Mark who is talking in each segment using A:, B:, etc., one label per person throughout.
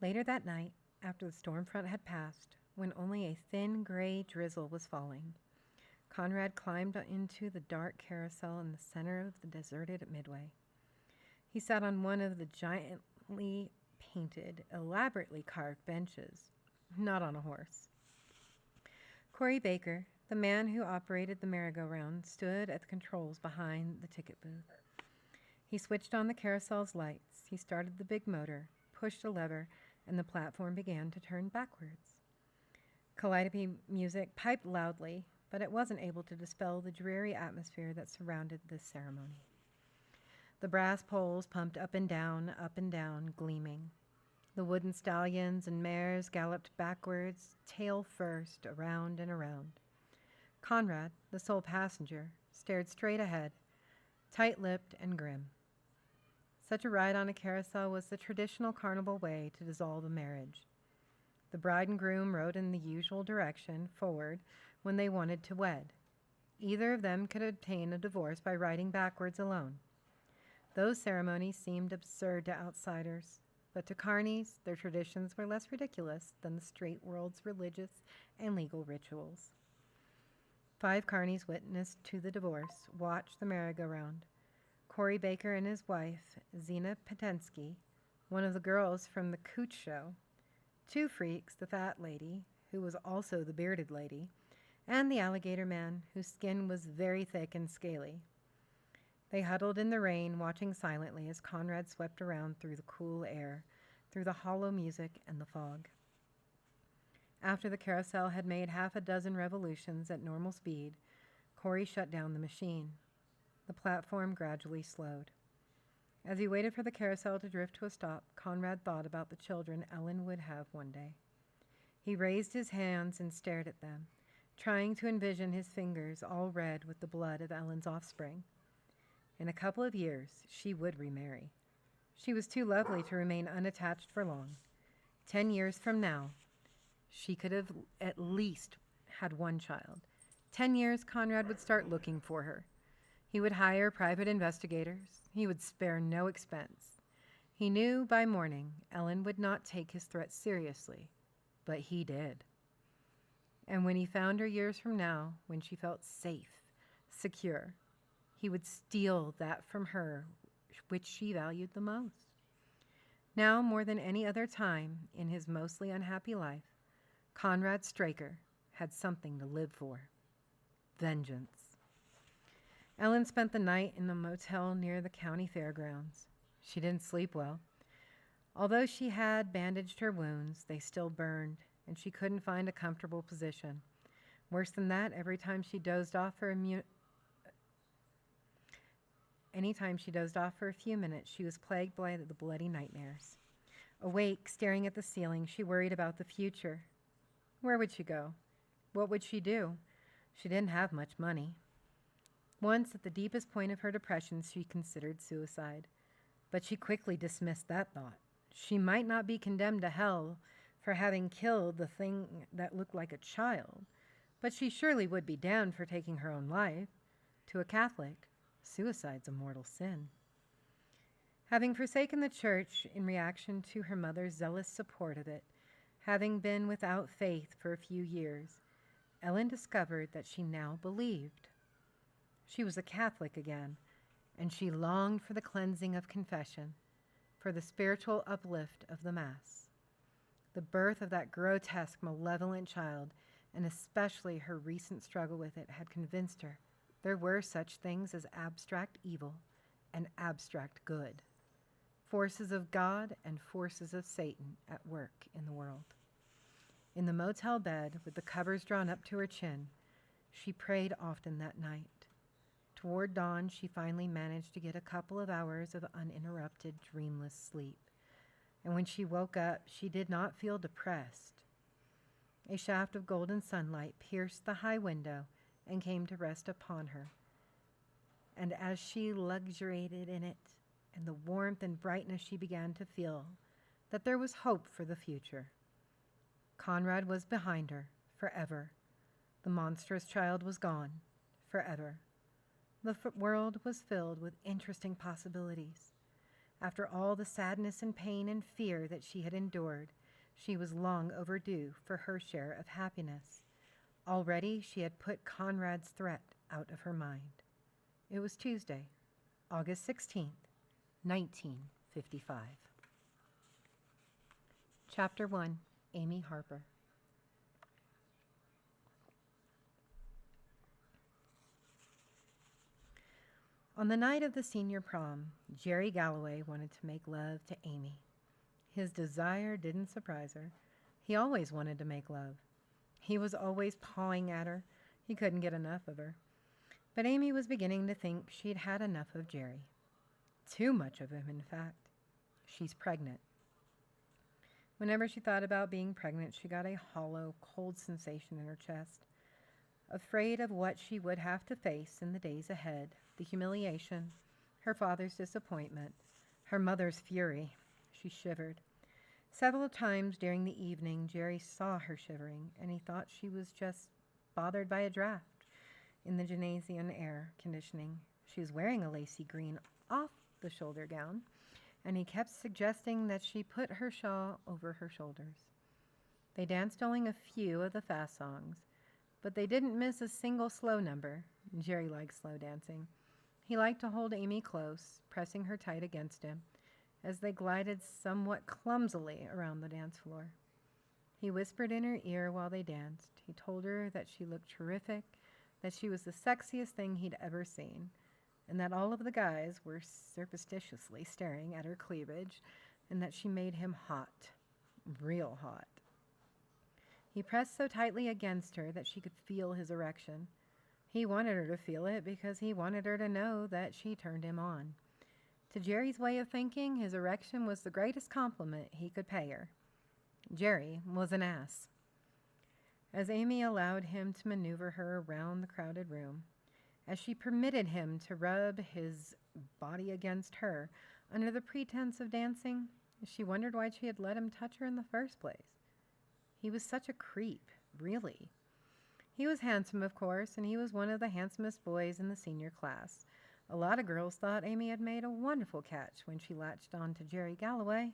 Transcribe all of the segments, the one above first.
A: Later that night, after the storm front had passed, when only a thin gray drizzle was falling, Conrad climbed into the dark carousel in the center of the deserted Midway. He sat on one of the giantly painted, elaborately carved benches, not on a horse. Corey Baker, the man who operated the merry-go-round, stood at the controls behind the ticket booth. He switched on the carousel's lights. He started the big motor, pushed a lever, and the platform began to turn backwards. Calliope music piped loudly, but it wasn't able to dispel the dreary atmosphere that surrounded this ceremony. The brass poles pumped up and down, gleaming. The wooden stallions and mares galloped backwards, tail first, around and around. Conrad, the sole passenger, stared straight ahead, tight-lipped and grim. Such a ride on a carousel was the traditional carnival way to dissolve a marriage. The bride and groom rode in the usual direction, forward, when they wanted to wed. Either of them could obtain a divorce by riding backwards alone. Those ceremonies seemed absurd to outsiders, but to carnies, their traditions were less ridiculous than the straight world's religious and legal rituals. 5 carnies witnessed to the divorce watched the merry-go-round. Corey Baker and his wife, Zena Petensky, one of the girls from the Koontz show, 2 freaks, the fat lady, who was also the bearded lady, and the alligator man, whose skin was very thick and scaly. They huddled in the rain, watching silently as Conrad swept around through the cool air, through the hollow music and the fog. After the carousel had made half a dozen revolutions at normal speed, Corey shut down the machine. The platform gradually slowed. As he waited for the carousel to drift to a stop, Conrad thought about the children Ellen would have one day. He raised his hands and stared at them, trying to envision his fingers all red with the blood of Ellen's offspring. In a couple of years, she would remarry. She was too lovely to remain unattached for long. 10 years from now, she could have at least had one child. 10 years, Conrad would start looking for her. He would hire private investigators. He would spare no expense. He knew by morning Ellen would not take his threats seriously, but he did. And when he found her years from now, when she felt safe, secure, he would steal that from her which she valued the most. Now, more than any other time in his mostly unhappy life, Conrad Straker had something to live for. Vengeance. Ellen spent the night in a motel near the county fairgrounds. She didn't sleep well. Although she had bandaged her wounds, they still burned, and she couldn't find a comfortable position. Worse than that, anytime she dozed off for a few minutes, she was plagued by the bloody nightmares. Awake, staring at the ceiling, she worried about the future. Where would she go? What would she do? She didn't have much money. Once, at the deepest point of her depression, she considered suicide. But she quickly dismissed that thought. She might not be condemned to hell for having killed the thing that looked like a child, but she surely would be damned for taking her own life. To a Catholic, suicide's a mortal sin. Having forsaken the church in reaction to her mother's zealous support of it, having been without faith for a few years, Ellen discovered that she now believed. She was a Catholic again, and she longed for the cleansing of confession, for the spiritual uplift of the Mass. The birth of that grotesque, malevolent child, and especially her recent struggle with it, had convinced her there were such things as abstract evil and abstract good, forces of God and forces of Satan at work in the world. In the motel bed, with the covers drawn up to her chin, she prayed often that night. Toward dawn, she finally managed to get a couple of hours of uninterrupted, dreamless sleep. And when she woke up, she did not feel depressed. A shaft of golden sunlight pierced the high window and came to rest upon her. And as she luxuriated in it, and the warmth and brightness, she began to feel that there was hope for the future. Conrad was behind her, forever. The monstrous child was gone, forever. The world was filled with interesting possibilities. After all the sadness and pain and fear that she had endured, she was long overdue for her share of happiness. Already she had put Conrad's threat out of her mind. It was Tuesday, August 16th, 1955. Chapter 1, Amy Harper. On the night of the senior prom, Jerry Galloway wanted to make love to Amy. His desire didn't surprise her. He always wanted to make love. He was always pawing at her. He couldn't get enough of her. But Amy was beginning to think she'd had enough of Jerry. Too much of him, in fact. She's pregnant. Whenever she thought about being pregnant, she got a hollow, cold sensation in her chest. Afraid of what she would have to face in the days ahead, the humiliation, her father's disappointment, her mother's fury, she shivered. Several times during the evening, Jerry saw her shivering, and he thought she was just bothered by a draft in the gymnasium air conditioning. She was wearing a lacy green off-the-shoulder gown, and he kept suggesting that she put her shawl over her shoulders. They danced only a few of the fast songs, but they didn't miss a single slow number. Jerry liked slow dancing. He liked to hold Amy close, pressing her tight against him, as they glided somewhat clumsily around the dance floor. He whispered in her ear while they danced. He told her that she looked terrific, that she was the sexiest thing he'd ever seen, and that all of the guys were surreptitiously staring at her cleavage, and that she made him hot, real hot. He pressed so tightly against her that she could feel his erection. He wanted her to feel it because he wanted her to know that she turned him on. To Jerry's way of thinking, his erection was the greatest compliment he could pay her. Jerry was an ass. As Amy allowed him to maneuver her around the crowded room, as she permitted him to rub his body against her under the pretense of dancing, she wondered why she had let him touch her in the first place. He was such a creep, really. He was handsome, of course, and he was one of the handsomest boys in the senior class. A lot of girls thought Amy had made a wonderful catch when she latched on to Jerry Galloway.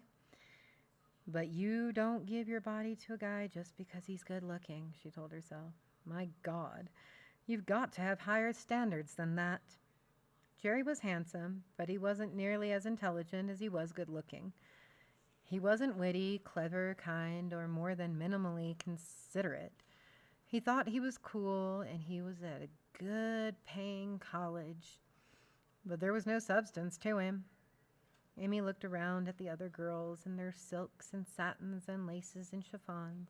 A: But you don't give your body to a guy just because he's good looking, she told herself. My God, you've got to have higher standards than that. Jerry was handsome, but he wasn't nearly as intelligent as he was good looking. He wasn't witty, clever, kind, or more than minimally considerate. He thought he was cool, and he was at a good-paying college. But there was no substance to him. Amy looked around at the other girls in their silks and satins and laces and chiffons,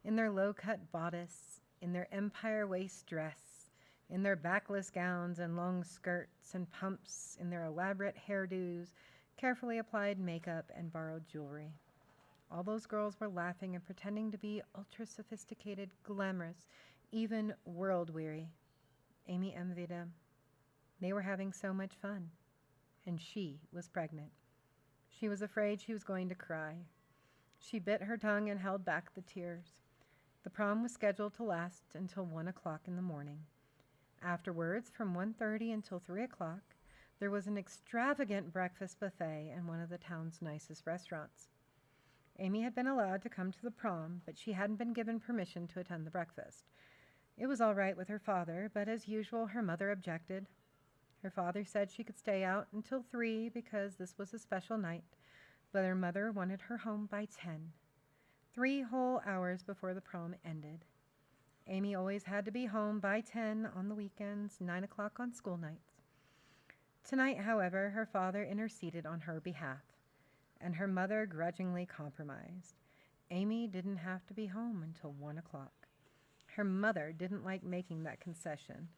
A: in their low-cut bodice, in their empire waist dress, in their backless gowns and long skirts and pumps, in their elaborate hairdos, carefully applied makeup, and borrowed jewelry. All those girls were laughing and pretending to be ultra-sophisticated, glamorous, even world-weary. Amy envied them. They were having so much fun, and she was pregnant. She was afraid she was going to cry. She bit her tongue and held back the tears. The prom was scheduled to last until 1 o'clock in the morning. Afterwards, from 1:30 until 3 o'clock, there was an extravagant breakfast buffet in one of the town's nicest restaurants. Amy had been allowed to come to the prom, but she hadn't been given permission to attend the breakfast. It was all right with her father, but as usual, her mother objected. Her father said she could stay out until 3 because this was a special night, but her mother wanted her home by 10, 3 whole hours before the prom ended. Amy always had to be home by 10 on the weekends, 9 o'clock on school nights. Tonight, however, her father interceded on her behalf, and her mother grudgingly compromised. Amy didn't have to be home until 1 o'clock. Her mother didn't like making that concession,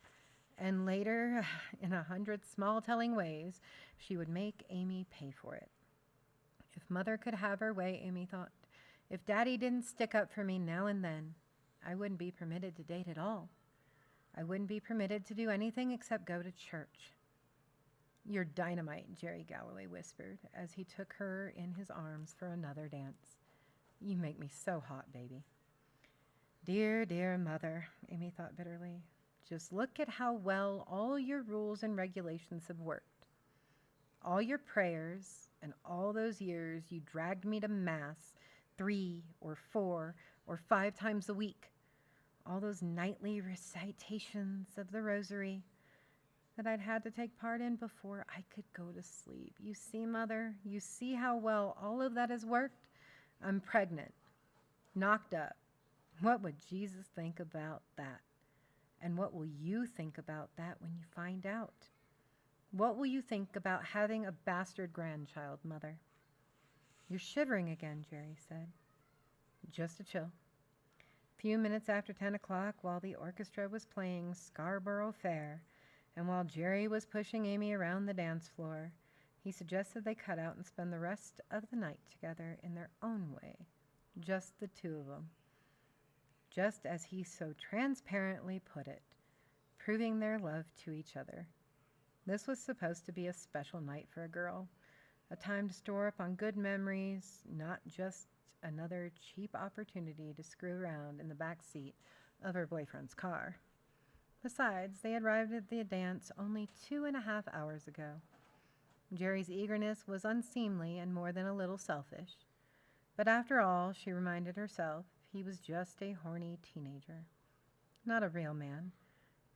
A: and later, in 100 small telling ways, she would make Amy pay for it. If Mother could have her way, Amy thought, if Daddy didn't stick up for me now and then, I wouldn't be permitted to date at all. I wouldn't be permitted to do anything except go to church. You're dynamite, Jerry Galloway whispered as he took her in his arms for another dance. You make me so hot, baby. Dear, dear Mother, Amy thought bitterly. Just look at how well all your rules and regulations have worked. All your prayers, And all those years you dragged me to Mass 3 or 4 or 5 times a week. All those nightly recitations of the rosary that I'd had to take part in before I could go to sleep. You see, Mother, you see how well all of that has worked? I'm pregnant, knocked up. What would Jesus think about that? And what will you think about that when you find out? What will you think about having a bastard grandchild, Mother? You're shivering again, Jerry said. Just a chill. A few minutes after 10 o'clock, while the orchestra was playing Scarborough Fair, and while Jerry was pushing Amy around the dance floor, he suggested they cut out and spend the rest of the night together in their own way, just the two of them. Just as he so transparently put it, proving their love to each other. This was supposed to be a special night for a girl, a time to store up on good memories, not just another cheap opportunity to screw around in the back seat of her boyfriend's car. Besides, they had arrived at the dance only 2.5 hours ago. Jerry's eagerness was unseemly and more than a little selfish. But after all, she reminded herself, he was just a horny teenager. Not a real man,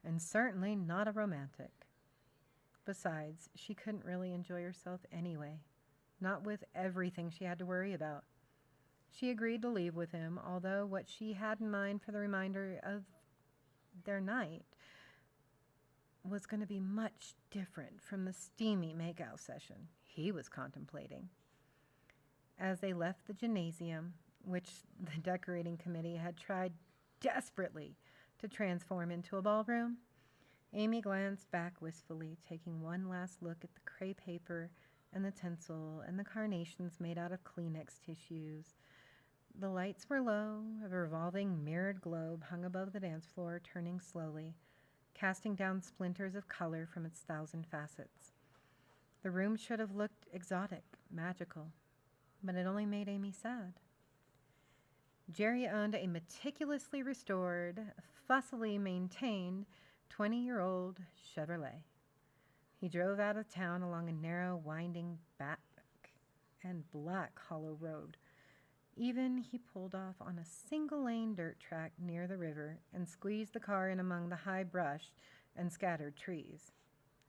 A: and certainly not a romantic. Besides, she couldn't really enjoy herself anyway, not with everything she had to worry about. She agreed to leave with him, although what she had in mind for the remainder of their night was going to be much different from the steamy makeout session he was contemplating. As they left the gymnasium, which the decorating committee had tried desperately to transform into a ballroom, Amy glanced back wistfully, taking one last look at the crepe paper and the tinsel and the carnations made out of Kleenex tissues. The lights were low. A revolving mirrored globe hung above the dance floor, turning slowly, casting down splinters of color from its 1,000 facets. The room should have looked exotic, magical, but it only made Amy sad. Jerry owned a meticulously restored, fussily maintained 20-year-old Chevrolet. He drove out of town along a narrow, winding back and black hollow road. Even he pulled off on a single-lane dirt track near the river and squeezed the car in among the high brush and scattered trees.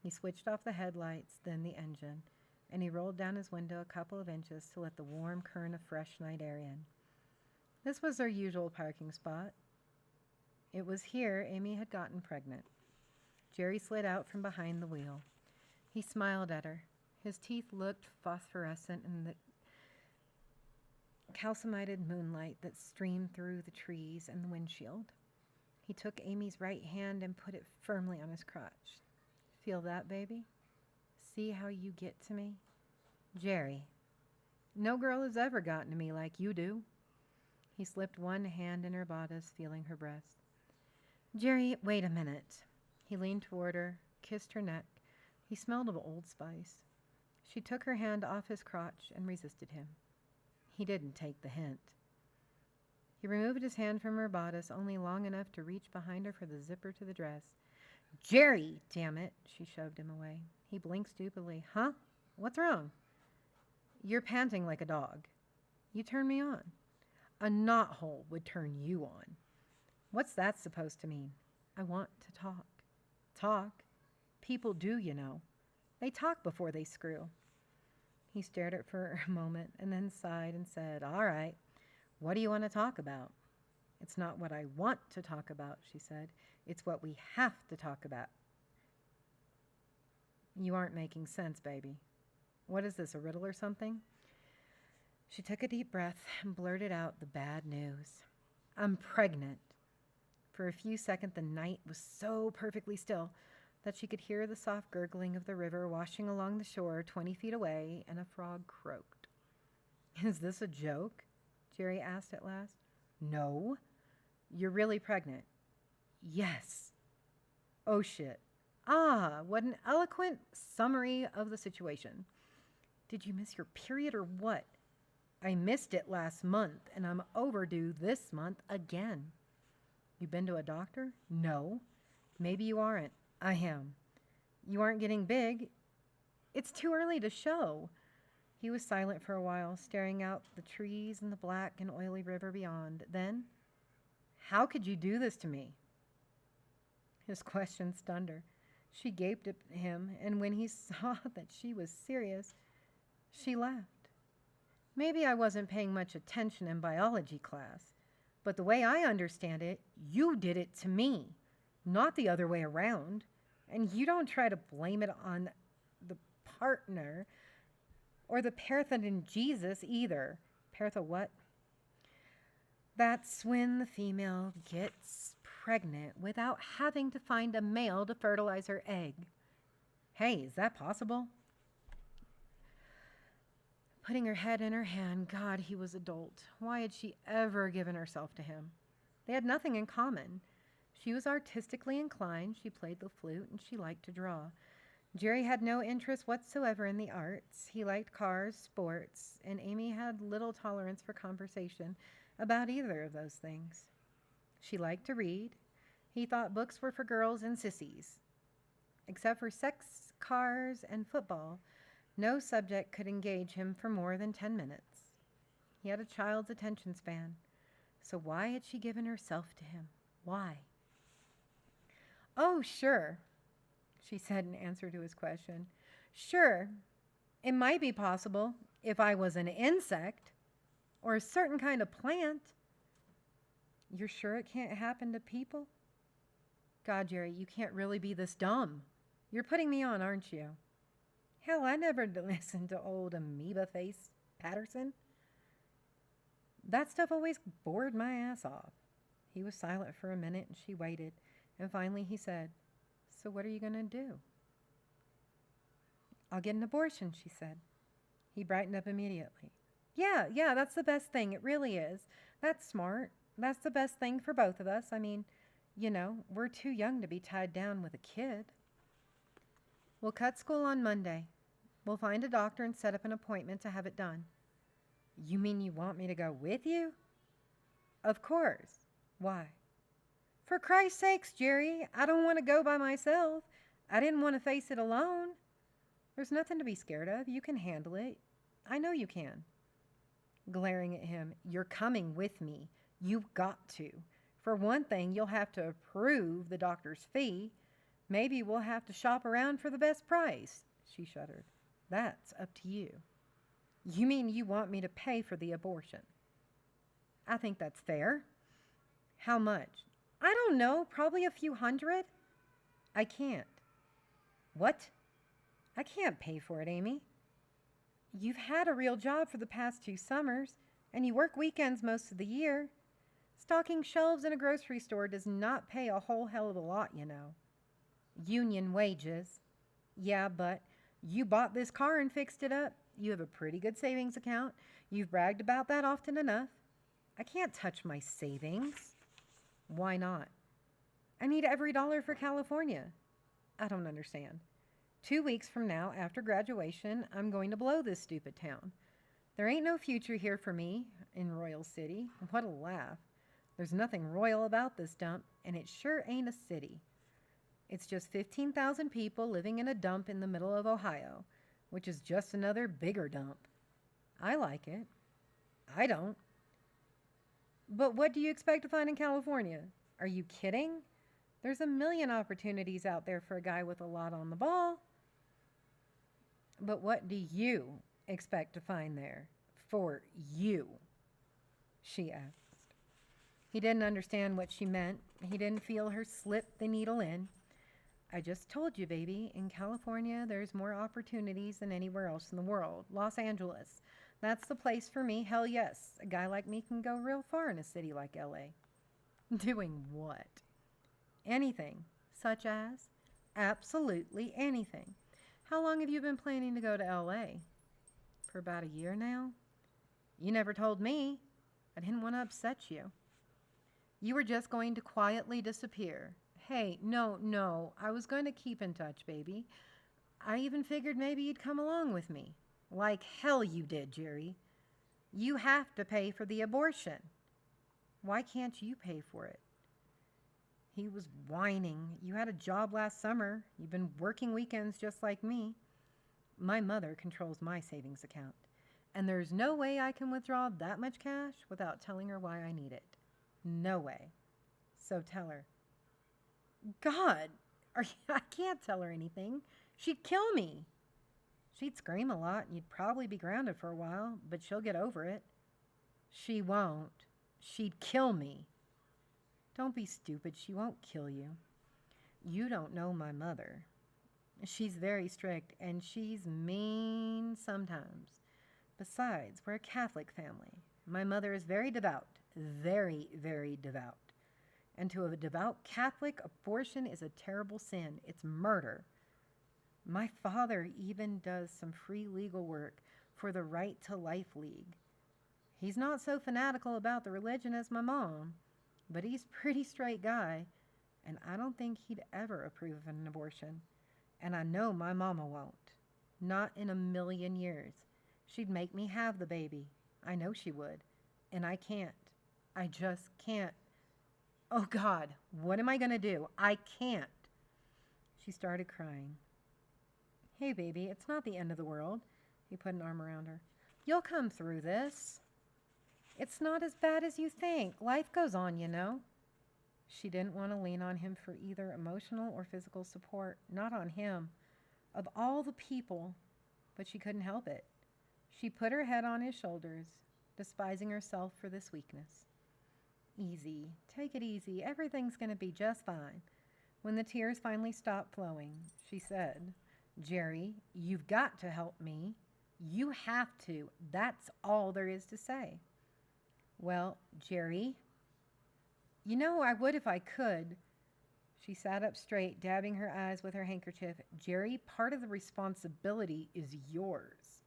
A: He switched off the headlights, then the engine, and he rolled down his window a couple of inches to let the warm current of fresh night air in. This was their usual parking spot. It was here Amy had gotten pregnant. Jerry slid out from behind the wheel. He smiled at her. His teeth looked phosphorescent in the calcimated moonlight that streamed through the trees and the windshield. He took Amy's right hand and put it firmly on his crotch. Feel that, baby? See how you get to me? Jerry, no girl has ever gotten to me like you do. He slipped one hand in her bodice, feeling her breast. Jerry, wait a minute. He leaned toward her, kissed her neck. He smelled of Old Spice. She took her hand off his crotch and resisted him. He didn't take the hint. He removed his hand from her bodice only long enough to reach behind her for the zipper to the dress. Jerry, damn it, she shoved him away. He blinked stupidly. Huh? What's wrong? You're panting like a dog. You turn me on. A knothole would turn you on. What's that supposed to mean? I want to talk. Talk? People do, you know. They talk before they screw. He stared at her for a moment and then sighed and said, all right, what do you want to talk about? It's not what I want to talk about, she said. It's what we have to talk about. You aren't making sense, baby. What is this, a riddle or something? She took a deep breath and blurted out the bad news. I'm pregnant. For a few seconds, the night was so perfectly still that she could hear the soft gurgling of the river washing along the shore 20 feet away, and a frog croaked. Is this a joke? Jerry asked at last. No. You're really pregnant. Yes. Oh, shit. Ah, what an eloquent summary of the situation. Did you miss your period or what? I missed it last month, and I'm overdue this month again. You been to a doctor? No. Maybe you aren't. I am. You aren't getting big. It's too early to show. He was silent for a while, staring out the trees and the black and oily river beyond. Then, "How could you do this to me?" His question stunned her. She gaped at him, and when he saw that she was serious, she laughed. "Maybe I wasn't paying much attention in biology class, but the way I understand it, you did it to me, not the other way around. And you don't try to blame it on the partner or the Pertha in Jesus either." Pertha what? "That's when the female gets pregnant without having to find a male to fertilize her egg." "Hey, is that possible?" Putting her head in her hand, God, he was adult. Why had she ever given herself to him? They had nothing in common. She was artistically inclined, she played the flute, and she liked to draw. Jerry had no interest whatsoever in the arts. He liked cars, sports, and Amy had little tolerance for conversation about either of those things. She liked to read. He thought books were for girls and sissies. Except for sex, cars, and football, no subject could engage him for more than 10 minutes. He had a child's attention span. So why had she given herself to him? Why? "Oh, sure," she said in answer to his question. "Sure, it might be possible if I was an insect or a certain kind of plant." "You're sure it can't happen to people?" "God, Jerry, you can't really be this dumb. You're putting me on, aren't you?" "Hell, I never listened to old amoeba face Patterson. That stuff always bored my ass off." He was silent for a minute and she waited. And finally he said, "So what are you going to do?" "I'll get an abortion," she said. He brightened up immediately. Yeah, that's the best thing. It really is. That's smart. That's the best thing for both of us. I mean, we're too young to be tied down with a kid." "We'll cut school on Monday. We'll find a doctor and set up an appointment to have it done." "You mean you want me to go with you?" "Of course. Why?" "For Christ's sakes, Jerry, I don't want to go by myself. I didn't want to face it alone." "There's nothing to be scared of. You can handle it. I know you can." Glaring at him, "You're coming with me. You've got to. For one thing, you'll have to approve the doctor's fee. Maybe we'll have to shop around for the best price." She shuddered. "That's up to you." "You mean you want me to pay for the abortion?" "I think that's fair." "How much?" "I don't know, probably a few hundred." "I can't." "What?" "I can't pay for it, Amy." "You've had a real job for the past 2 summers, and you work weekends most of the year. Stocking shelves in a grocery store does not pay a whole hell of a lot, Union wages. Yeah, but you bought this car and fixed it up. You have a pretty good savings account. You've bragged about that often enough." "I can't touch my savings." "Why not?" "I need every dollar for California." "I don't understand." 2 weeks from now, after graduation, I'm going to blow this stupid town. There ain't no future here for me in Royal City. What a laugh. There's nothing royal about this dump, and it sure ain't a city. It's just 15,000 people living in a dump in the middle of Ohio, which is just another bigger dump. I like it. I don't. But what do you expect to find in California? Are you kidding? There's a million opportunities out there for a guy with a lot on the ball. But what do you expect to find there? For you? She asked. He didn't understand what she meant. He didn't feel her slip the needle in. "I just told you, baby, in California there's more opportunities than anywhere else in the world. Los Angeles. That's the place for me. Hell yes. A guy like me can go real far in a city like LA. Doing what? Anything. Such as? Absolutely anything. How long have you been planning to go to LA? For about a year now. You never told me. I didn't want to upset you. You were just going to quietly disappear. Hey, no. I was going to keep in touch, baby. I even figured maybe you'd come along with me. Like hell you did, Jerry. You have to pay for the abortion. Why can't you pay for it? He was whining. You had a job last summer. You've been working weekends just like me. My mother controls my savings account. And there's no way I can withdraw that much cash without telling her why I need it. No way. So tell her. God, I can't tell her anything. She'd kill me. She'd scream a lot and you'd probably be grounded for a while, but she'll get over it. She won't. She'd kill me. Don't be stupid. She won't kill you. You don't know my mother. She's very strict and she's mean sometimes. Besides, we're a Catholic family. My mother is very devout. Very, very devout. And to a devout Catholic, abortion is a terrible sin. It's murder. My father even does some free legal work for the Right to Life League. He's not so fanatical about the religion as my mom, but he's a pretty straight guy, and I don't think he'd ever approve of an abortion. And I know my mama won't. Not in a million years. She'd make me have the baby. I know she would. And I can't. I just can't. Oh God, what am I going to do? I can't. She started crying. Hey baby, it's not the end of the world. He put an arm around her. You'll come through this. It's not as bad as you think. Life goes on, you know. She didn't want to lean on him for either emotional or physical support. Not on him. Of all the people. But she couldn't help it. She put her head on his shoulders, despising herself for this weakness. Easy. Take it easy. Everything's going to be just fine. When the tears finally stopped flowing, she said, Jerry, you've got to help me. You have to. That's all there is to say. Well, Jerry, you know I would if I could. She sat up straight, dabbing her eyes with her handkerchief. Jerry, part of the responsibility is yours.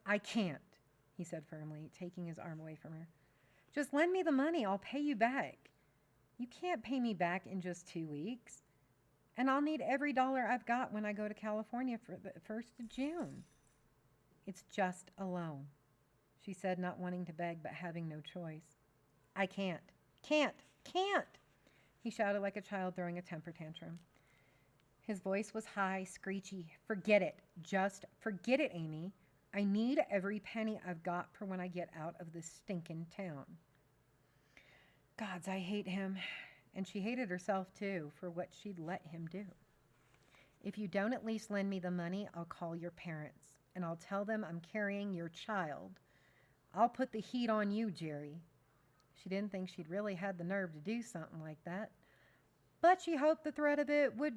A: I can't, he said firmly, taking his arm away from her. Just lend me the money. I'll pay you back. You can't pay me back in just 2 weeks. And I'll need every dollar I've got when I go to California for the 1st of June. It's just a loan, she said, not wanting to beg but having no choice. I can't. Can't. He shouted like a child throwing a temper tantrum. His voice was high, screechy. Forget it. Just forget it, Amy. I need every penny I've got for when I get out of this stinking town. Gods, I hate him. And she hated herself, too, for what she'd let him do. If you don't at least lend me the money, I'll call your parents, and I'll tell them I'm carrying your child. I'll put the heat on you, Jerry. She didn't think she'd really had the nerve to do something like that, but she hoped the threat of it would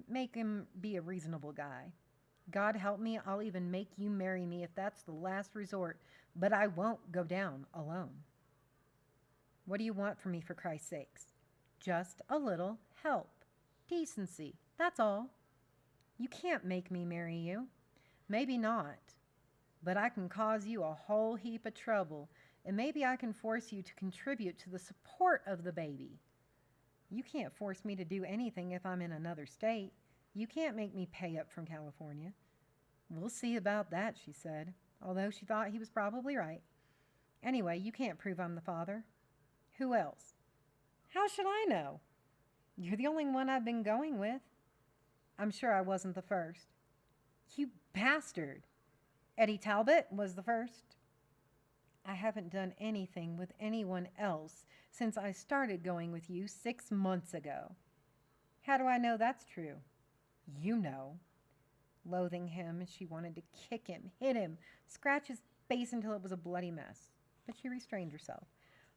A: make him be a reasonable guy. God help me, I'll even make you marry me if that's the last resort, but I won't go down alone. What do you want from me, for Christ's sakes? Just a little help. Decency, that's all. You can't make me marry you. Maybe not. But I can cause you a whole heap of trouble, and maybe I can force you to contribute to the support of the baby. You can't force me to do anything if I'm in another state. You can't make me pay up from California. We'll see about that, she said, although she thought he was probably right. Anyway, you can't prove I'm the father. Who else? How should I know? You're the only one I've been going with. I'm sure I wasn't the first. You bastard. Eddie Talbot was the first. I haven't done anything with anyone else since I started going with you 6 months ago. How do I know that's true? You know. Loathing him, she wanted to kick him, hit him, scratch his face until it was a bloody mess. But she restrained herself,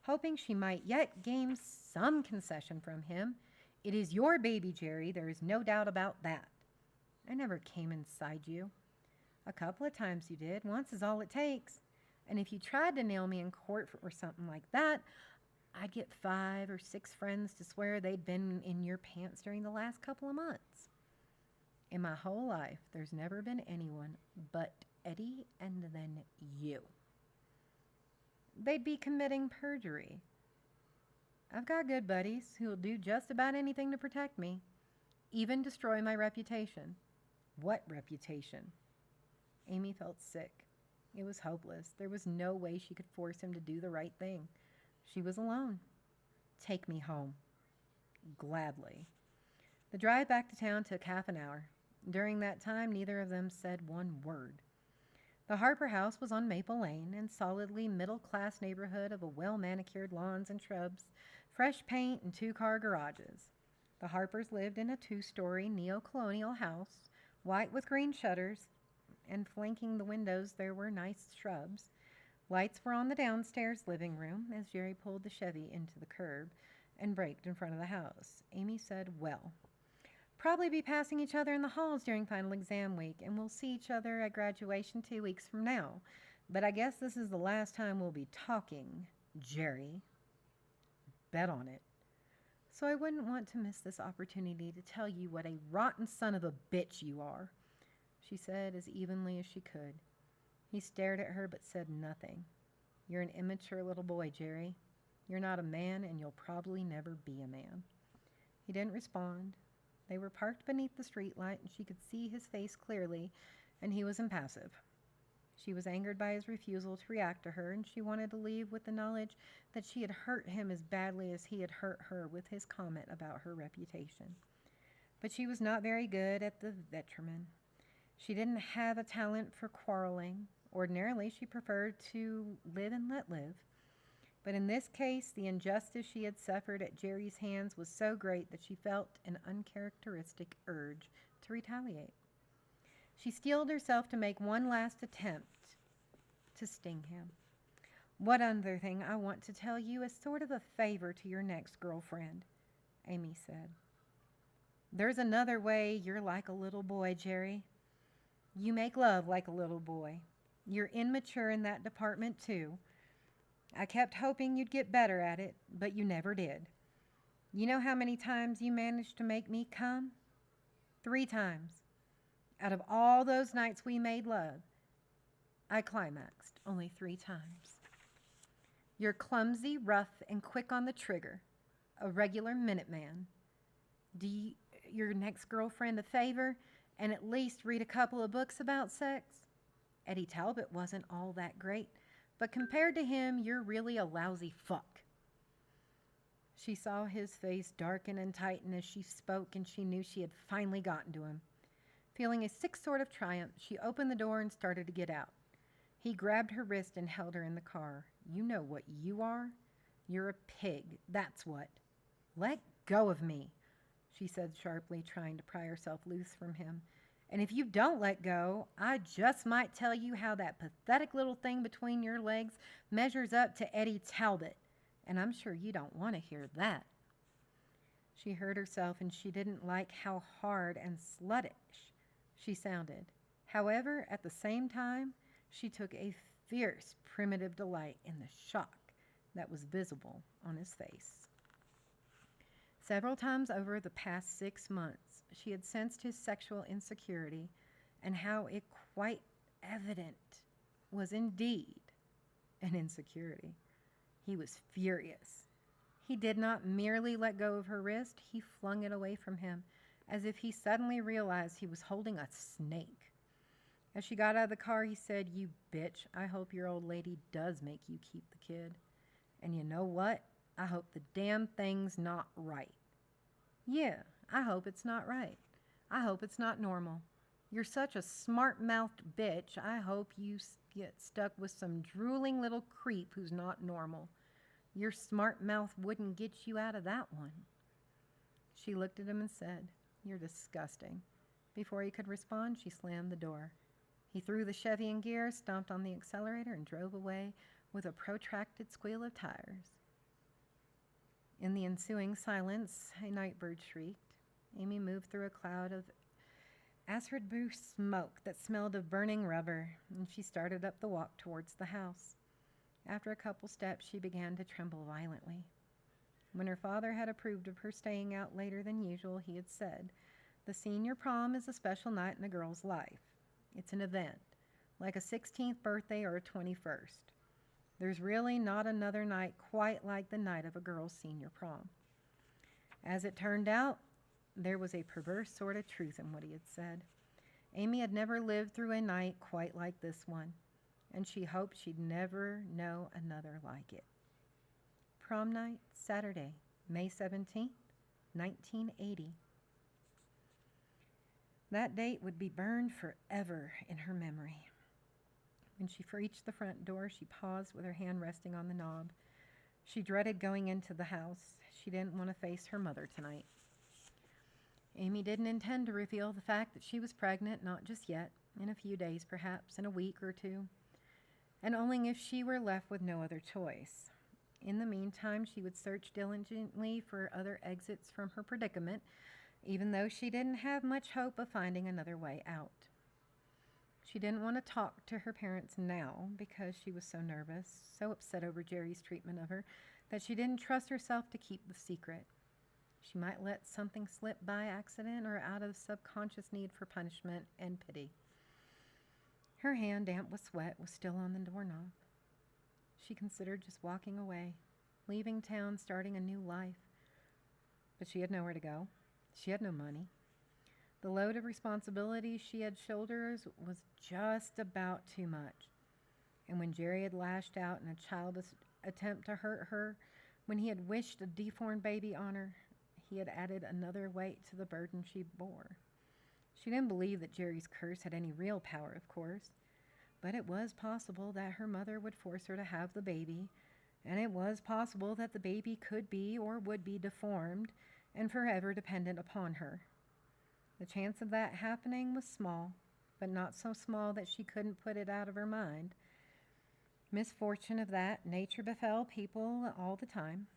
A: hoping she might yet gain some concession from him. It is your baby, Jerry. There is no doubt about that. I never came inside you. A couple of times you did. Once is all it takes. And if you tried to nail me in court or something like that, I'd get 5 or 6 friends to swear they'd been in your pants during the last couple of months. In my whole life, there's never been anyone but Eddie and then you. They'd be committing perjury. I've got good buddies who'll do just about anything to protect me, even destroy my reputation. What reputation? Amy felt sick. It was hopeless. There was no way she could force him to do the right thing. She was alone. Take me home. Gladly. The drive back to town took half an hour. During that time, neither of them said one word. The Harper house was on Maple Lane, in solidly middle-class neighborhood of a well-manicured lawns and shrubs, fresh paint, and two-car garages. The Harpers lived in a two-story neo-colonial house, white with green shutters, and flanking the windows there were nice shrubs. Lights were on the downstairs living room as Jerry pulled the Chevy into the curb and braked in front of the house. Amy said, "Well, probably be passing each other in the halls during final exam week, and we'll see each other at graduation 2 weeks from now. But I guess this is the last time we'll be talking, Jerry." "Bet on it." "So I wouldn't want to miss this opportunity to tell you what a rotten son of a bitch you are," she said as evenly as she could. He stared at her but said nothing. "You're an immature little boy, Jerry. You're not a man, and you'll probably never be a man." He didn't respond. They were parked beneath the streetlight, and she could see his face clearly, and he was impassive. She was angered by his refusal to react to her, and she wanted to leave with the knowledge that she had hurt him as badly as he had hurt her with his comment about her reputation. But she was not very good at the veteran. She didn't have a talent for quarreling. Ordinarily, she preferred to live and let live. But in this case, the injustice she had suffered at Jerry's hands was so great that she felt an uncharacteristic urge to retaliate. She steeled herself to make one last attempt to sting him. "One other thing I want to tell you as sort of a favor to your next girlfriend," Amy said. "There's another way you're like a little boy, Jerry. You make love like a little boy. You're immature in that department, too. I kept hoping you'd get better at it, but you never did. You know how many times you managed to make me come? 3 times. Out of all those nights we made love, I climaxed only 3 times. You're clumsy, rough, and quick on the trigger. A regular Minuteman. Do your next girlfriend a favor and at least read a couple of books about sex? Eddie Talbot wasn't all that great, but compared to him, you're really a lousy fuck." She saw his face darken and tighten as she spoke, and she knew she had finally gotten to him. Feeling a sick sort of triumph, she opened the door and started to get out. He grabbed her wrist and held her in the car. "You know what you are? You're a pig, that's what. Let go of me," she said sharply, trying to pry herself loose from him. "And if you don't let go, I just might tell you how that pathetic little thing between your legs measures up to Eddie Talbot. And I'm sure you don't want to hear that." She heard herself, and she didn't like how hard and sluttish she sounded. However, at the same time, she took a fierce, primitive delight in the shock that was visible on his face. Several times over the past 6 months, she had sensed his sexual insecurity and how it quite evident was indeed an insecurity. He was furious. He did not merely let go of her wrist, he flung it away from him, as if he suddenly realized he was holding a snake. As she got out of the car, he said, "You bitch, I hope your old lady does make you keep the kid. And you know what? I hope the damn thing's not right." "Yeah, I hope it's not right. I hope it's not normal. You're such a smart-mouthed bitch, I hope you get stuck with some drooling little creep who's not normal. Your smart mouth wouldn't get you out of that one." She looked at him and said, "You're disgusting." Before he could respond, she slammed the door. He threw the Chevy in gear, stomped on the accelerator, and drove away with a protracted squeal of tires. In the ensuing silence, a nightbird shrieked. Amy moved through a cloud of acrid-brew smoke that smelled of burning rubber, and she started up the walk towards the house. After a couple steps, she began to tremble violently. When her father had approved of her staying out later than usual, he had said, "The senior prom is a special night in a girl's life. It's an event, like a 16th birthday or a 21st. There's really not another night quite like the night of a girl's senior prom." As it turned out, there was a perverse sort of truth in what he had said. Amy had never lived through a night quite like this one, and she hoped she'd never know another like it. Prom night, Saturday, May 17th, 1980. That date would be burned forever in her memory. When she reached the front door, she paused with her hand resting on the knob. She dreaded going into the house. She didn't want to face her mother tonight. Amy didn't intend to reveal the fact that she was pregnant, not just yet, in a few days perhaps, in a week or two, and only if she were left with no other choice. In the meantime, she would search diligently for other exits from her predicament, even though she didn't have much hope of finding another way out. She didn't want to talk to her parents now because she was so nervous, so upset over Jerry's treatment of her, that she didn't trust herself to keep the secret. She might let something slip by accident or out of subconscious need for punishment and pity. Her hand, damp with sweat, was still on the doorknob. She considered just walking away, leaving town, starting a new life. But she had nowhere to go. She had no money. The load of responsibility she had shoulders was just about too much. And when Jerry had lashed out in a childish attempt to hurt her, when he had wished a deformed baby on her, he had added another weight to the burden she bore. She didn't believe that Jerry's curse had any real power, of course, but it was possible that her mother would force her to have the baby, and it was possible that the baby could be or would be deformed and forever dependent upon her. The chance of that happening was small, but not so small that she couldn't put it out of her mind. Misfortune of that nature befell people all the time.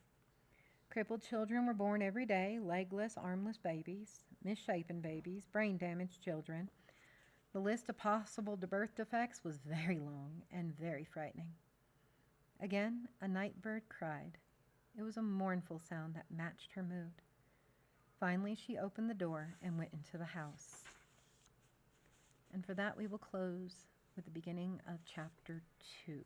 A: Crippled children were born every day, legless, armless babies, misshapen babies, brain-damaged children. The list of possible birth defects was very long and very frightening. Again, a night bird cried. It was a mournful sound that matched her mood. Finally, she opened the door and went into the house. And for that, we will close with the beginning of chapter 2.